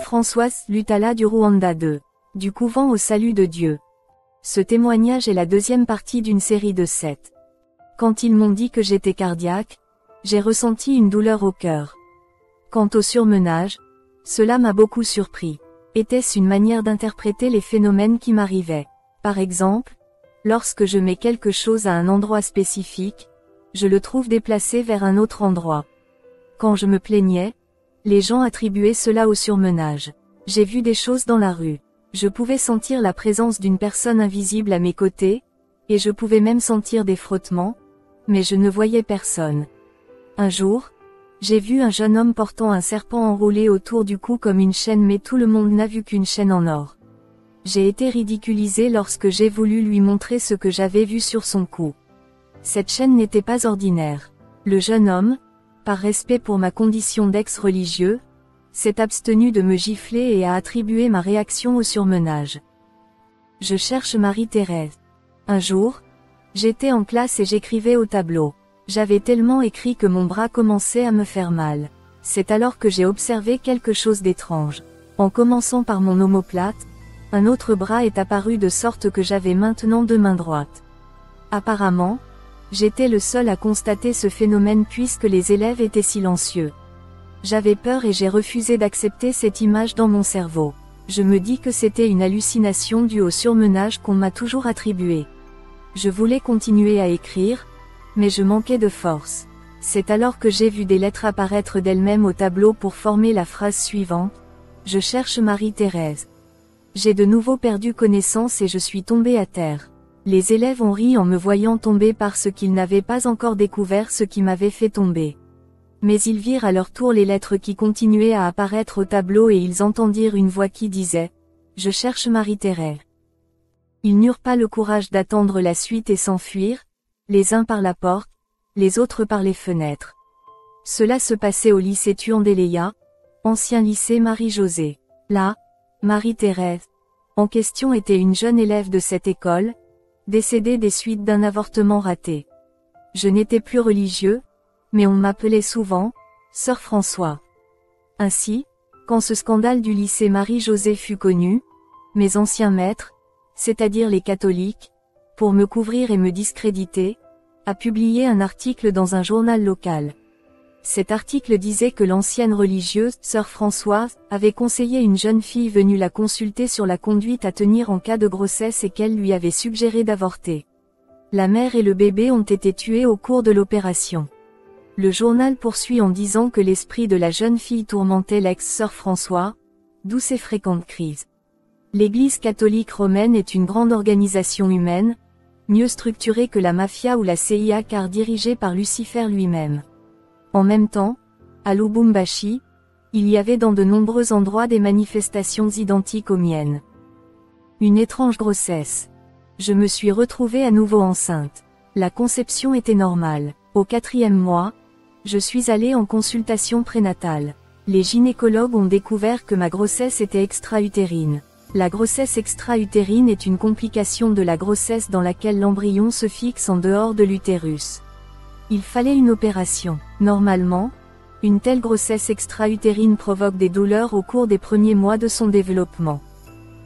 Françoise Lutala du Rwanda 2. Du couvent au salut de Dieu. Ce témoignage est la deuxième partie d'une série de 7. Quand ils m'ont dit que j'étais cardiaque, j'ai ressenti une douleur au cœur. Quant au surmenage, cela m'a beaucoup surpris. Était-ce une manière d'interpréter les phénomènes qui m'arrivaient? Par exemple, lorsque je mets quelque chose à un endroit spécifique, je le trouve déplacé vers un autre endroit. Quand je me plaignais, les gens attribuaient cela au surmenage. J'ai vu des choses dans la rue. Je pouvais sentir la présence d'une personne invisible à mes côtés, et je pouvais même sentir des frottements, mais je ne voyais personne. Un jour, j'ai vu un jeune homme portant un serpent enroulé autour du cou comme une chaîne, mais tout le monde n'a vu qu'une chaîne en or. J'ai été ridiculisé lorsque j'ai voulu lui montrer ce que j'avais vu sur son cou. Cette chaîne n'était pas ordinaire. Le jeune homme, par respect pour ma condition d'ex-religieux, s'est abstenu de me gifler et a attribué ma réaction au surmenage. Je cherche Marie-Thérèse. Un jour, j'étais en classe et j'écrivais au tableau. J'avais tellement écrit que mon bras commençait à me faire mal. C'est alors que j'ai observé quelque chose d'étrange. En commençant par mon omoplate, un autre bras est apparu de sorte que j'avais maintenant deux mains droites. Apparemment, j'étais le seul à constater ce phénomène puisque les élèves étaient silencieux. J'avais peur et j'ai refusé d'accepter cette image dans mon cerveau. Je me dis que c'était une hallucination due au surmenage qu'on m'a toujours attribué. Je voulais continuer à écrire, mais je manquais de force. C'est alors que j'ai vu des lettres apparaître d'elles-mêmes au tableau pour former la phrase suivante. Je cherche Marie-Thérèse. J'ai de nouveau perdu connaissance et je suis tombé à terre. Les élèves ont ri en me voyant tomber parce qu'ils n'avaient pas encore découvert ce qui m'avait fait tomber. Mais ils virent à leur tour les lettres qui continuaient à apparaître au tableau et ils entendirent une voix qui disait « Je cherche Marie-Thérèse ». Ils n'eurent pas le courage d'attendre la suite et s'enfuir, les uns par la porte, les autres par les fenêtres. Cela se passait au lycée Tuandéléa, ancien lycée Marie-Josée. Là, Marie-Thérèse, en question était une jeune élève de cette école, décédée des suites d'un avortement raté. Je n'étais plus religieux, mais on m'appelait souvent Sœur François. Ainsi, quand ce scandale du lycée Marie-Josée fut connu, mes anciens maîtres, c'est-à-dire les catholiques, pour me couvrir et me discréditer, a publié un article dans un journal local. Cet article disait que l'ancienne religieuse, Sœur Françoise, avait conseillé une jeune fille venue la consulter sur la conduite à tenir en cas de grossesse et qu'elle lui avait suggéré d'avorter. La mère et le bébé ont été tués au cours de l'opération. Le journal poursuit en disant que l'esprit de la jeune fille tourmentait l'ex-Sœur François, d'où ses fréquentes crises. L'Église catholique romaine est une grande organisation humaine, mieux structurée que la mafia ou la CIA car dirigée par Lucifer lui-même. En même temps, à Lubumbashi, il y avait dans de nombreux endroits des manifestations identiques aux miennes. Une étrange grossesse. Je me suis retrouvée à nouveau enceinte. La conception était normale. Au 4e mois, je suis allée en consultation prénatale. Les gynécologues ont découvert que ma grossesse était extra-utérine. La grossesse extra-utérine est une complication de la grossesse dans laquelle l'embryon se fixe en dehors de l'utérus. Il fallait une opération. Normalement, une telle grossesse extra-utérine provoque des douleurs au cours des premiers mois de son développement.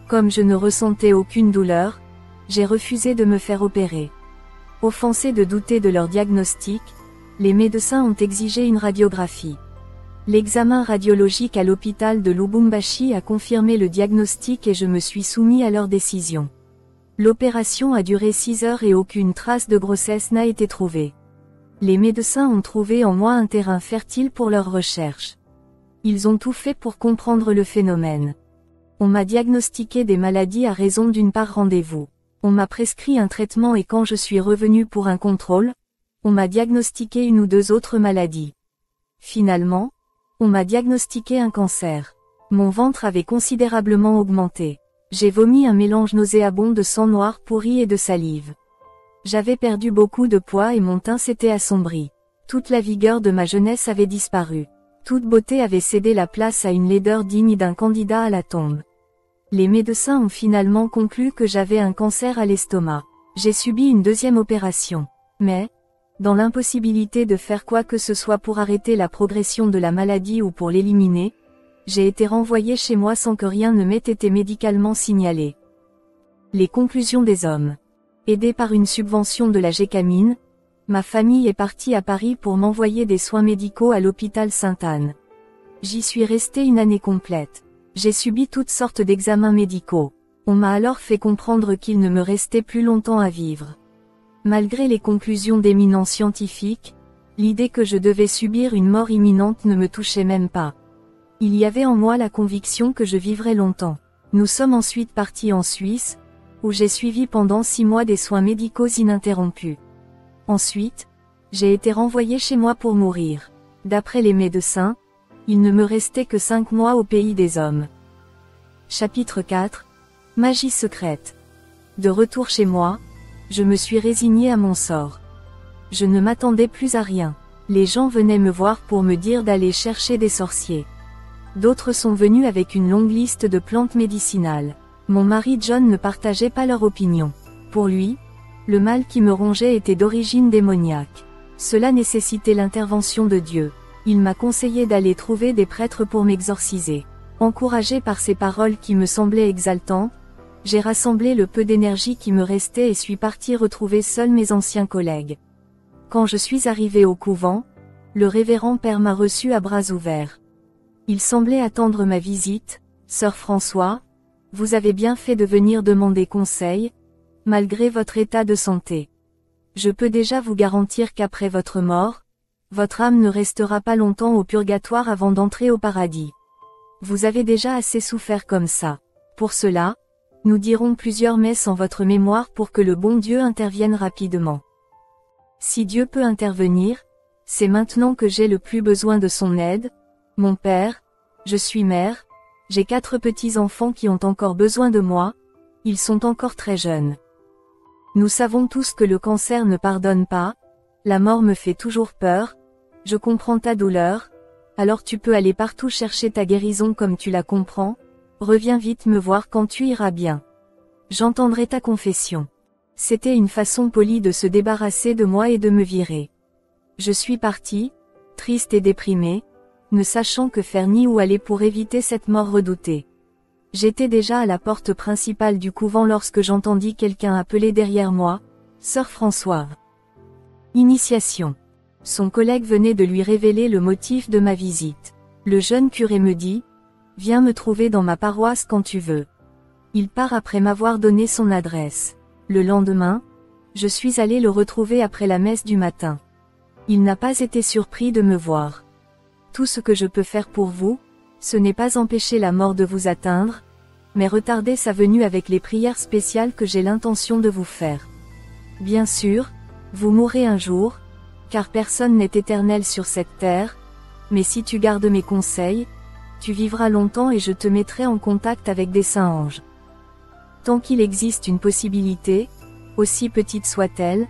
Comme je ne ressentais aucune douleur, j'ai refusé de me faire opérer. Offensés de douter de leur diagnostic, les médecins ont exigé une radiographie. L'examen radiologique à l'hôpital de Lubumbashi a confirmé le diagnostic et je me suis soumis à leur décision. L'opération a duré 6 heures et aucune trace de grossesse n'a été trouvée. Les médecins ont trouvé en moi un terrain fertile pour leurs recherches. Ils ont tout fait pour comprendre le phénomène. On m'a diagnostiqué des maladies à raison d'une par rendez-vous. On m'a prescrit un traitement et quand je suis revenu pour un contrôle, on m'a diagnostiqué une ou deux autres maladies. Finalement, on m'a diagnostiqué un cancer. Mon ventre avait considérablement augmenté. J'ai vomi un mélange nauséabond de sang noir pourri et de salive. J'avais perdu beaucoup de poids et mon teint s'était assombri. Toute la vigueur de ma jeunesse avait disparu. Toute beauté avait cédé la place à une laideur digne d'un candidat à la tombe. Les médecins ont finalement conclu que j'avais un cancer à l'estomac. J'ai subi une deuxième opération. Mais, dans l'impossibilité de faire quoi que ce soit pour arrêter la progression de la maladie ou pour l'éliminer, J'ai été renvoyé chez moi sans que rien ne m'ait été médicalement signalé. Les conclusions des hommes. Aidé par une subvention de la Gécamine, ma famille est partie à Paris pour m'envoyer des soins médicaux à l'hôpital Sainte-Anne. J'y suis restée une année complète. J'ai subi toutes sortes d'examens médicaux. On m'a alors fait comprendre qu'il ne me restait plus longtemps à vivre. Malgré les conclusions d'éminents scientifiques, l'idée que je devais subir une mort imminente ne me touchait même pas. Il y avait en moi la conviction que je vivrais longtemps. Nous sommes ensuite partis en Suisse, où j'ai suivi pendant 6 mois des soins médicaux ininterrompus. Ensuite, j'ai été renvoyé chez moi pour mourir. D'après les médecins, il ne me restait que 5 mois au pays des hommes. Chapitre 4. Magie secrète. De retour chez moi, je me suis résigné à mon sort. Je ne m'attendais plus à rien. Les gens venaient me voir pour me dire d'aller chercher des sorciers. D'autres sont venus avec une longue liste de plantes médicinales. Mon mari John ne partageait pas leur opinion. Pour lui, le mal qui me rongeait était d'origine démoniaque. Cela nécessitait l'intervention de Dieu. Il m'a conseillé d'aller trouver des prêtres pour m'exorciser. Encouragé par ces paroles qui me semblaient exaltantes, j'ai rassemblé le peu d'énergie qui me restait et suis parti retrouver seul mes anciens collègues. Quand je suis arrivé au couvent, le révérend père m'a reçu à bras ouverts. Il semblait attendre ma visite. Sœur François, vous avez bien fait de venir demander conseil, malgré votre état de santé. Je peux déjà vous garantir qu'après votre mort, votre âme ne restera pas longtemps au purgatoire avant d'entrer au paradis. Vous avez déjà assez souffert comme ça. Pour cela, nous dirons plusieurs messes en votre mémoire pour que le bon Dieu intervienne rapidement. Si Dieu peut intervenir, c'est maintenant que j'ai le plus besoin de son aide. Mon père, je suis mère, j'ai 4 petits-enfants qui ont encore besoin de moi, ils sont encore très jeunes. Nous savons tous que le cancer ne pardonne pas, la mort me fait toujours peur, je comprends ta douleur, alors tu peux aller partout chercher ta guérison comme tu la comprends, reviens vite me voir quand tu iras bien. J'entendrai ta confession. C'était une façon polie de se débarrasser de moi et de me virer. Je suis parti, triste et déprimé, ne sachant que faire ni où aller pour éviter cette mort redoutée. J'étais déjà à la porte principale du couvent lorsque j'entendis quelqu'un appeler derrière moi, Sœur Françoise. Initiation. Son collègue venait de lui révéler le motif de ma visite. Le jeune curé me dit, « Viens me trouver dans ma paroisse quand tu veux. » Il part après m'avoir donné son adresse. Le lendemain, je suis allé le retrouver après la messe du matin. Il n'a pas été surpris de me voir. Tout ce que je peux faire pour vous, ce n'est pas empêcher la mort de vous atteindre, mais retarder sa venue avec les prières spéciales que j'ai l'intention de vous faire. Bien sûr, vous mourrez un jour, car personne n'est éternel sur cette terre, mais si tu gardes mes conseils, tu vivras longtemps et je te mettrai en contact avec des saints anges. Tant qu'il existe une possibilité, aussi petite soit-elle,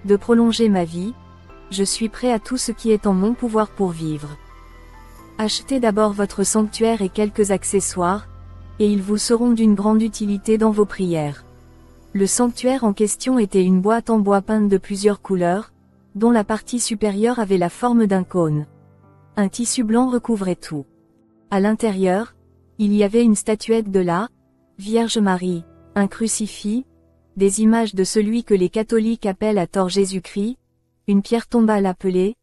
de prolonger ma vie, je suis prêt à tout ce qui est en mon pouvoir pour vivre. Achetez d'abord votre sanctuaire et quelques accessoires, et ils vous seront d'une grande utilité dans vos prières. Le sanctuaire en question était une boîte en bois peinte de plusieurs couleurs, dont la partie supérieure avait la forme d'un cône. Un tissu blanc recouvrait tout. À l'intérieur, il y avait une statuette de la Vierge Marie, un crucifix, des images de celui que les catholiques appellent à tort Jésus-Christ, une pierre tombale appelée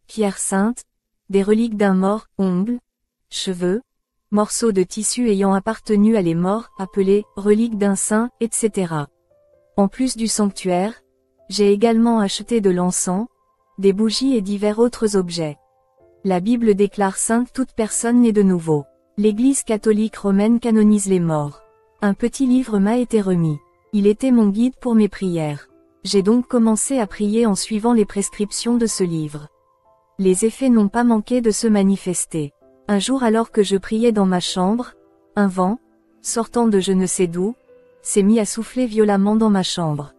Pierre Sainte, des reliques d'un mort, ongles, cheveux, morceaux de tissu ayant appartenu à les morts, appelés reliques d'un saint, etc. En plus du sanctuaire, j'ai également acheté de l'encens, des bougies et divers autres objets. La Bible déclare sainte toute personne née de nouveau. L'Église catholique romaine canonise les morts. Un petit livre m'a été remis. Il était mon guide pour mes prières. J'ai donc commencé à prier en suivant les prescriptions de ce livre. Les effets n'ont pas manqué de se manifester. Un jour alors que je priais dans ma chambre, un vent, sortant de je ne sais d'où, s'est mis à souffler violemment dans ma chambre.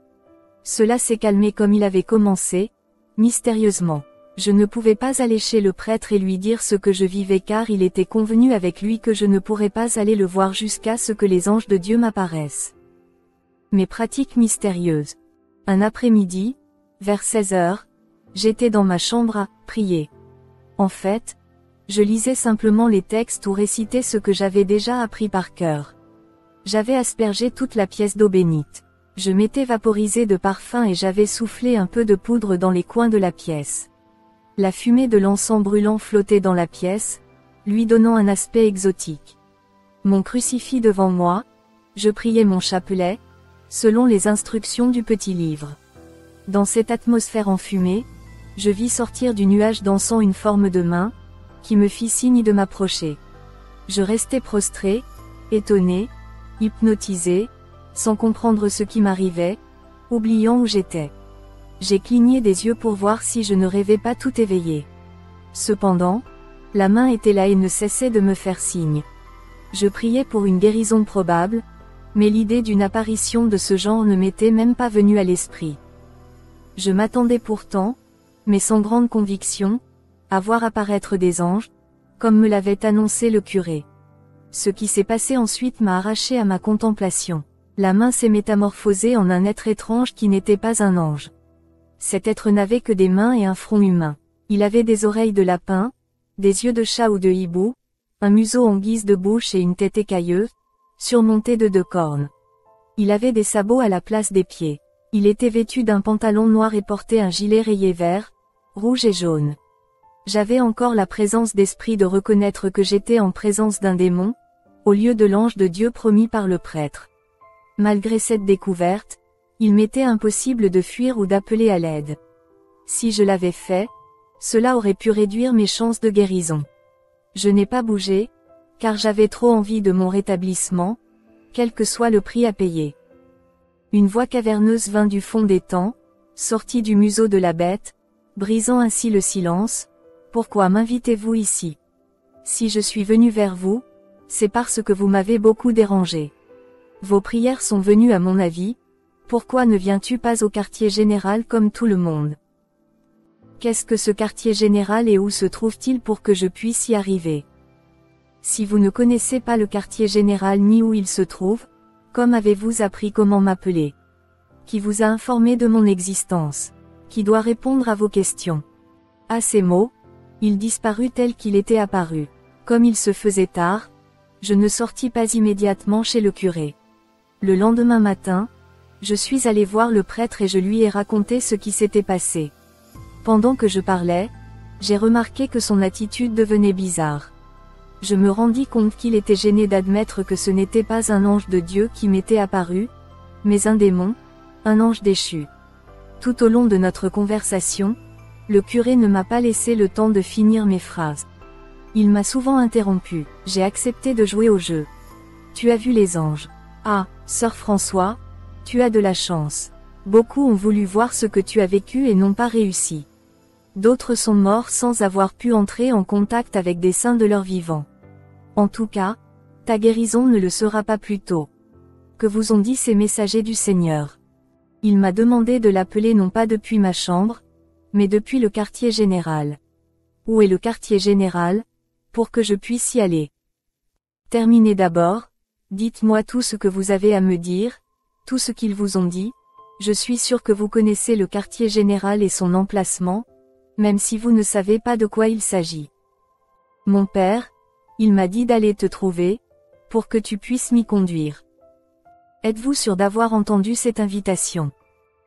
Cela s'est calmé comme il avait commencé, mystérieusement. Je ne pouvais pas aller chez le prêtre et lui dire ce que je vivais car il était convenu avec lui que je ne pourrais pas aller le voir jusqu'à ce que les anges de Dieu m'apparaissent. Mes pratiques mystérieuses. Un après-midi, vers 16 heures, j'étais dans ma chambre à prier. En fait, Je lisais simplement les textes ou récitais ce que j'avais déjà appris par cœur. J'avais aspergé toute la pièce d'eau bénite. Je m'étais vaporisé de parfum et j'avais soufflé un peu de poudre dans les coins de la pièce. La fumée de l'encens brûlant flottait dans la pièce, lui donnant un aspect exotique. Mon crucifix devant moi, je priais mon chapelet, selon les instructions du petit livre. Dans cette atmosphère enfumée, je vis sortir du nuage d'encens une forme de main, qui me fit signe de m'approcher. Je restai prostré, étonné, hypnotisé, sans comprendre ce qui m'arrivait, oubliant où j'étais. J'ai cligné des yeux pour voir si je ne rêvais pas tout éveillé. Cependant, la main était là et ne cessait de me faire signe. Je priais pour une guérison probable, mais l'idée d'une apparition de ce genre ne m'était même pas venue à l'esprit. Je m'attendais pourtant, mais sans grande conviction, à voir apparaître des anges, comme me l'avait annoncé le curé. Ce qui s'est passé ensuite m'a arraché à ma contemplation. La main s'est métamorphosée en un être étrange qui n'était pas un ange. Cet être n'avait que des mains et un front humain. Il avait des oreilles de lapin, des yeux de chat ou de hibou, un museau en guise de bouche et une tête écailleuse, surmontée de 2 cornes. Il avait des sabots à la place des pieds. Il était vêtu d'un pantalon noir et portait un gilet rayé vert, rouge et jaune. J'avais encore la présence d'esprit de reconnaître que j'étais en présence d'un démon, au lieu de l'ange de Dieu promis par le prêtre. Malgré cette découverte, il m'était impossible de fuir ou d'appeler à l'aide. Si je l'avais fait, cela aurait pu réduire mes chances de guérison. Je n'ai pas bougé, car j'avais trop envie de mon rétablissement, quel que soit le prix à payer. Une voix caverneuse vint du fond des temps, sortit du museau de la bête, brisant ainsi le silence. Pourquoi m'invitez-vous ici? Si je suis venu vers vous, c'est parce que vous m'avez beaucoup dérangé. Vos prières sont venues à mon avis, pourquoi ne viens-tu pas au quartier général comme tout le monde? Qu'est-ce que ce quartier général et où se trouve-t-il pour que je puisse y arriver? Si vous ne connaissez pas le quartier général ni où il se trouve, comme avez-vous appris comment m'appeler? Qui vous a informé de mon existence? Qui doit répondre à vos questions? À ces mots, il disparut tel qu'il était apparu. Comme il se faisait tard, je ne sortis pas immédiatement chez le curé. Le lendemain matin, je suis allé voir le prêtre et je lui ai raconté ce qui s'était passé. Pendant que je parlais, j'ai remarqué que son attitude devenait bizarre. Je me rendis compte qu'il était gêné d'admettre que ce n'était pas un ange de Dieu qui m'était apparu, mais un démon, un ange déchu. Tout au long de notre conversation, le curé ne m'a pas laissé le temps de finir mes phrases. Il m'a souvent interrompu. J'ai accepté de jouer au jeu. Tu as vu les anges? Ah, sœur François, tu as de la chance. Beaucoup ont voulu voir ce que tu as vécu et n'ont pas réussi. D'autres sont morts sans avoir pu entrer en contact avec des saints de leur vivant. En tout cas, ta guérison ne le sera pas plus tôt. Que vous ont dit ces messagers du Seigneur? Il m'a demandé de l'appeler non pas depuis ma chambre, mais depuis le quartier général. Où est le quartier général, pour que je puisse y aller? Terminez d'abord, dites-moi tout ce que vous avez à me dire, tout ce qu'ils vous ont dit, je suis sûr que vous connaissez le quartier général et son emplacement, même si vous ne savez pas de quoi il s'agit. Mon père, il m'a dit d'aller te trouver, pour que tu puisses m'y conduire. Êtes-vous sûr d'avoir entendu cette invitation?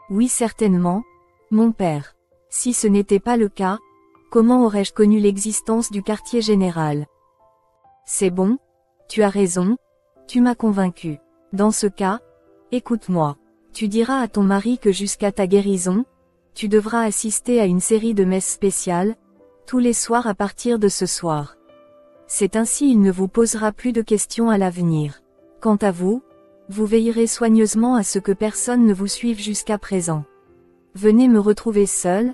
Oui, certainement, mon père. Si ce n'était pas le cas, comment aurais-je connu l'existence du quartier général? C'est bon, tu as raison, tu m'as convaincu. Dans ce cas, écoute-moi. Tu diras à ton mari que jusqu'à ta guérison, tu devras assister à une série de messes spéciales, tous les soirs à partir de ce soir. C'est ainsi il ne vous posera plus de questions à l'avenir. Quant à vous, vous veillerez soigneusement à ce que personne ne vous suive jusqu'à présent. Venez me retrouver seul,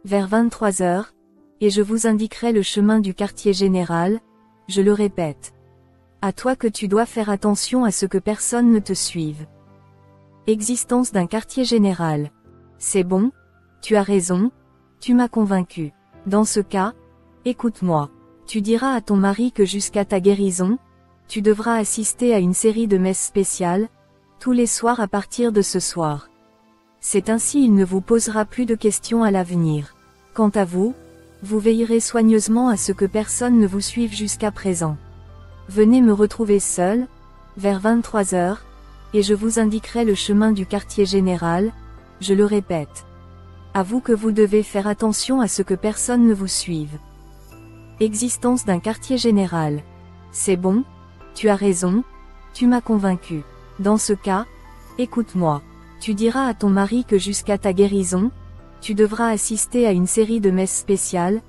vers 23 heures, et je vous indiquerai le chemin du quartier général, je le répète. À toi que tu dois faire attention à ce que personne ne te suive. Existence d'un quartier général. C'est bon, tu as raison, tu m'as convaincu. Dans ce cas, écoute-moi. Tu diras à ton mari que jusqu'à ta guérison, tu devras assister à une série de messes spéciales, tous les soirs à partir de ce soir. C'est ainsi il ne vous posera plus de questions à l'avenir. Quant à vous, Vous veillerez soigneusement à ce que personne ne vous suive jusqu'à présent. Venez me retrouver seul, vers 23 heures, et je vous indiquerai le chemin du quartier général, je le répète. À vous que vous devez faire attention à ce que personne ne vous suive. Existence d'un quartier général. C'est bon, tu as raison, tu m'as convaincu. Dans ce cas, écoute-moi. Tu diras à ton mari que jusqu'à ta guérison, tu devras assister à une série de messes spéciales,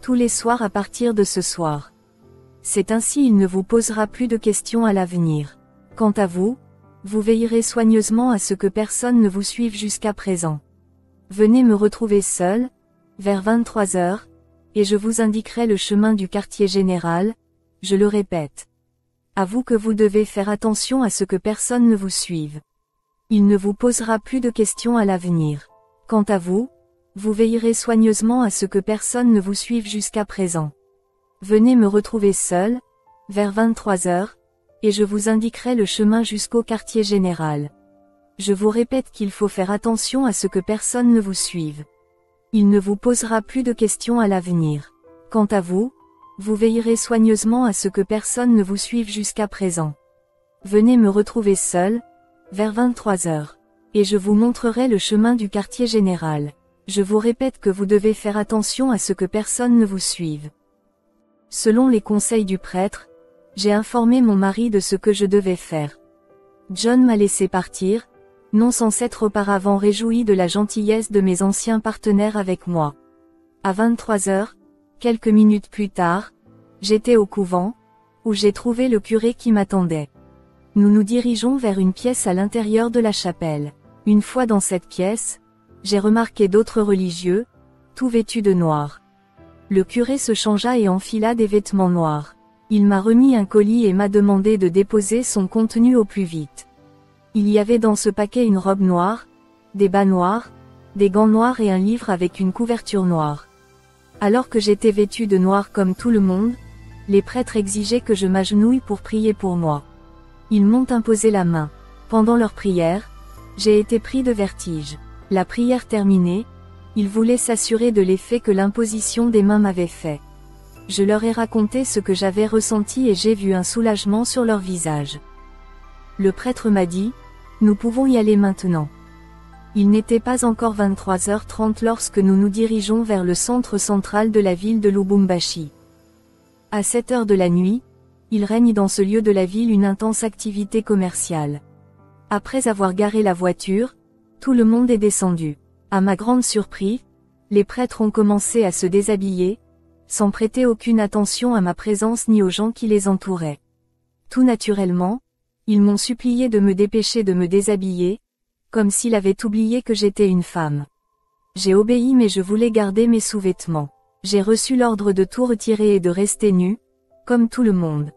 tous les soirs à partir de ce soir. C'est ainsi il ne vous posera plus de questions à l'avenir. Quant à vous, vous veillerez soigneusement à ce que personne ne vous suive jusqu'à présent. Venez me retrouver seul, vers 23 heures, et je vous indiquerai le chemin du quartier général, je le répète. À vous que vous devez faire attention à ce que personne ne vous suive. Il ne vous posera plus de questions à l'avenir. Quant à vous, vous veillerez soigneusement à ce que personne ne vous suive jusqu'à présent. Venez me retrouver seul, vers 23 heures, et je vous indiquerai le chemin jusqu'au quartier général. Je vous répète qu'il faut faire attention à ce que personne ne vous suive. Il ne vous posera plus de questions à l'avenir. Quant à vous, vous veillerez soigneusement à ce que personne ne vous suive jusqu'à présent. Venez me retrouver seul, vers 23 heures, et je vous montrerai le chemin du quartier général. Je vous répète que vous devez faire attention à ce que personne ne vous suive. Selon les conseils du prêtre, j'ai informé mon mari de ce que je devais faire. John m'a laissé partir, non sans s'être auparavant réjoui de la gentillesse de mes anciens partenaires avec moi. À 23 heures, quelques minutes plus tard, j'étais au couvent, où j'ai trouvé le curé qui m'attendait. Nous nous dirigeons vers une pièce à l'intérieur de la chapelle. Une fois dans cette pièce, j'ai remarqué d'autres religieux, tout vêtus de noir. Le curé se changea et enfila des vêtements noirs. Il m'a remis un colis et m'a demandé de déposer son contenu au plus vite. Il y avait dans ce paquet une robe noire, des bas noirs, des gants noirs et un livre avec une couverture noire. Alors que j'étais vêtu de noir comme tout le monde, les prêtres exigeaient que je m'agenouille pour prier pour moi. Ils m'ont imposé la main. Pendant leur prière, j'ai été pris de vertige. La prière terminée, ils voulaient s'assurer de l'effet que l'imposition des mains m'avait fait. Je leur ai raconté ce que j'avais ressenti et j'ai vu un soulagement sur leur visage. Le prêtre m'a dit, « Nous pouvons y aller maintenant. » Il n'était pas encore 23h30 lorsque nous nous dirigeons vers le centre central de la ville de Lubumbashi. À 7 heures de la nuit, il règne dans ce lieu de la ville une intense activité commerciale. Après avoir garé la voiture, tout le monde est descendu. À ma grande surprise, les prêtres ont commencé à se déshabiller, sans prêter aucune attention à ma présence ni aux gens qui les entouraient. Tout naturellement, ils m'ont supplié de me dépêcher de me déshabiller, comme s'ils avaient oublié que j'étais une femme. J'ai obéi mais je voulais garder mes sous-vêtements. J'ai reçu l'ordre de tout retirer et de rester nu, comme tout le monde.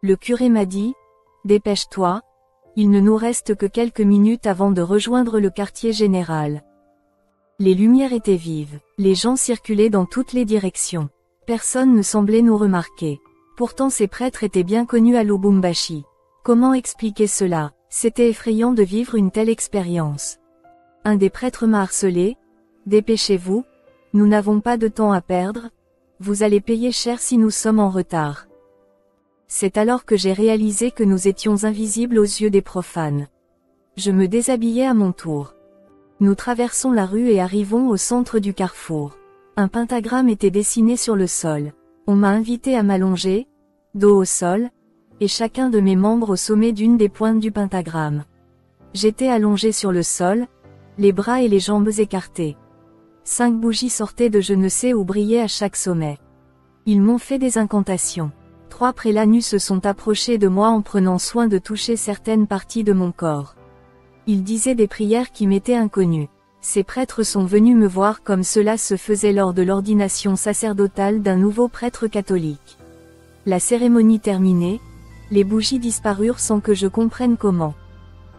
Le curé m'a dit, « Dépêche-toi, il ne nous reste que quelques minutes avant de rejoindre le quartier général. » Les lumières étaient vives, les gens circulaient dans toutes les directions. Personne ne semblait nous remarquer. Pourtant ces prêtres étaient bien connus à Lubumbashi. Comment expliquer cela? C'était effrayant de vivre une telle expérience. Un des prêtres m'a harcelé, « Dépêchez-vous, nous n'avons pas de temps à perdre, vous allez payer cher si nous sommes en retard. » C'est alors que j'ai réalisé que nous étions invisibles aux yeux des profanes. Je me déshabillais à mon tour. Nous traversons la rue et arrivons au centre du carrefour. Un pentagramme était dessiné sur le sol. On m'a invité à m'allonger, dos au sol, et chacun de mes membres au sommet d'une des pointes du pentagramme. J'étais allongé sur le sol, les bras et les jambes écartés. 5 bougies sortaient de je ne sais où brillaient à chaque sommet. Ils m'ont fait des incantations. 3 prélats nus se sont approchés de moi en prenant soin de toucher certaines parties de mon corps. Ils disaient des prières qui m'étaient inconnues. Ces prêtres sont venus me voir comme cela se faisait lors de l'ordination sacerdotale d'un nouveau prêtre catholique. La cérémonie terminée, les bougies disparurent sans que je comprenne comment.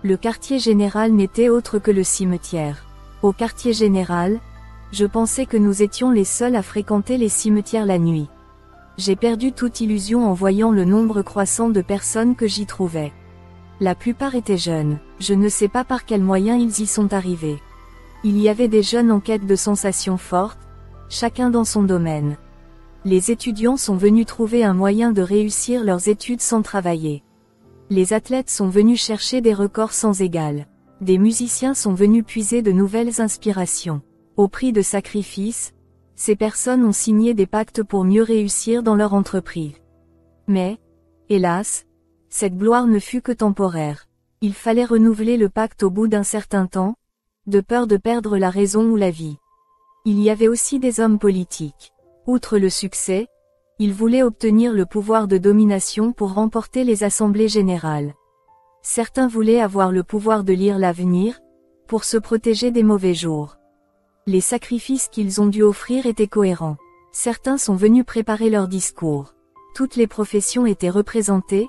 Le quartier général n'était autre que le cimetière. Au quartier général, je pensais que nous étions les seuls à fréquenter les cimetières la nuit. J'ai perdu toute illusion en voyant le nombre croissant de personnes que j'y trouvais. La plupart étaient jeunes, je ne sais pas par quels moyens ils y sont arrivés. Il y avait des jeunes en quête de sensations fortes, chacun dans son domaine. Les étudiants sont venus trouver un moyen de réussir leurs études sans travailler. Les athlètes sont venus chercher des records sans égal. Des musiciens sont venus puiser de nouvelles inspirations. Au prix de sacrifices, ces personnes ont signé des pactes pour mieux réussir dans leur entreprise. Mais, hélas, cette gloire ne fut que temporaire. Il fallait renouveler le pacte au bout d'un certain temps, de peur de perdre la raison ou la vie. Il y avait aussi des hommes politiques. Outre le succès, ils voulaient obtenir le pouvoir de domination pour remporter les assemblées générales. Certains voulaient avoir le pouvoir de lire l'avenir, pour se protéger des mauvais jours. Les sacrifices qu'ils ont dû offrir étaient cohérents. Certains sont venus préparer leur discours. Toutes les professions étaient représentées,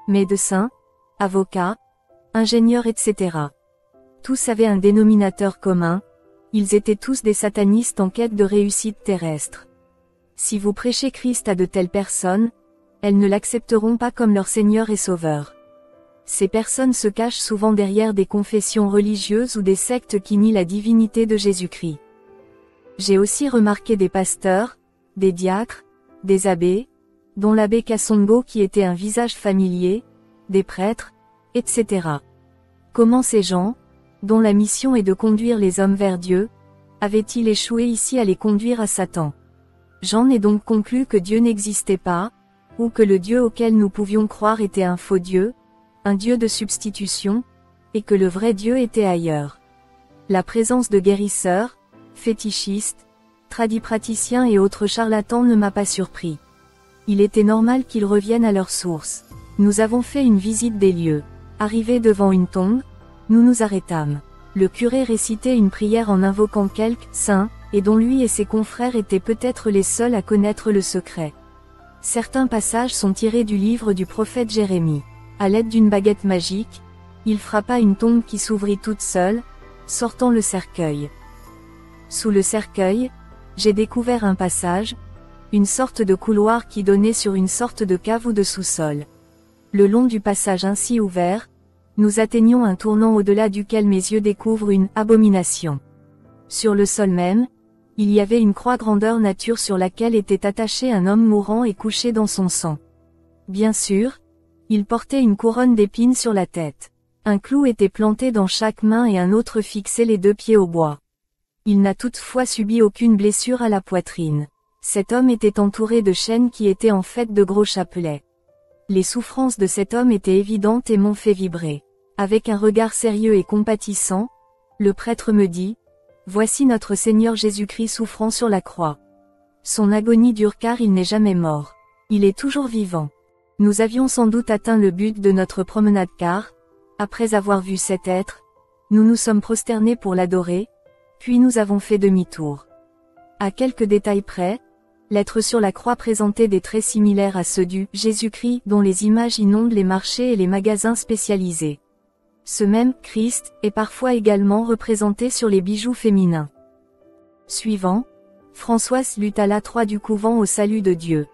médecins, avocats, ingénieurs etc. Tous avaient un dénominateur commun, ils étaient tous des satanistes en quête de réussite terrestre. Si vous prêchez Christ à de telles personnes, elles ne l'accepteront pas comme leur Seigneur et Sauveur. Ces personnes se cachent souvent derrière des confessions religieuses ou des sectes qui nient la divinité de Jésus-Christ. J'ai aussi remarqué des pasteurs, des diacres, des abbés, dont l'abbé Kassongo qui était un visage familier, des prêtres, etc. Comment ces gens, dont la mission est de conduire les hommes vers Dieu, avaient-ils échoué ici à les conduire à Satan? J'en ai donc conclu que Dieu n'existait pas, ou que le Dieu auquel nous pouvions croire était un faux Dieu, un Dieu de substitution, et que le vrai Dieu était ailleurs. La présence de guérisseurs, fétichistes, tradipraticiens et autres charlatans ne m'a pas surpris. Il était normal qu'ils reviennent à leur source. Nous avons fait une visite des lieux. Arrivés devant une tombe, nous nous arrêtâmes. Le curé récitait une prière en invoquant quelques saints, et dont lui et ses confrères étaient peut-être les seuls à connaître le secret. Certains passages sont tirés du livre du prophète Jérémie. À l'aide d'une baguette magique, il frappa une tombe qui s'ouvrit toute seule, sortant le cercueil. Sous le cercueil, j'ai découvert un passage, une sorte de couloir qui donnait sur une sorte de cave ou de sous-sol. Le long du passage ainsi ouvert, nous atteignions un tournant au-delà duquel mes yeux découvrent une abomination. Sur le sol même, il y avait une croix grandeur nature sur laquelle était attaché un homme mourant et couché dans son sang. Bien sûr, il portait une couronne d'épines sur la tête. Un clou était planté dans chaque main et un autre fixait les 2 pieds au bois. Il n'a toutefois subi aucune blessure à la poitrine. Cet homme était entouré de chaînes qui étaient en fait de gros chapelets. Les souffrances de cet homme étaient évidentes et m'ont fait vibrer. Avec un regard sérieux et compatissant, le prêtre me dit: voici notre Seigneur Jésus-Christ souffrant sur la croix. Son agonie dure car il n'est jamais mort. Il est toujours vivant. Nous avions sans doute atteint le but de notre promenade car, après avoir vu cet être, nous nous sommes prosternés pour l'adorer, puis nous avons fait demi-tour. À quelques détails près, l'être sur la croix présentait des traits similaires à ceux du Jésus-Christ dont les images inondent les marchés et les magasins spécialisés. Ce même Christ est parfois également représenté sur les bijoux féminins. Suivant, Françoise Lutala 3 du couvent au salut de Dieu.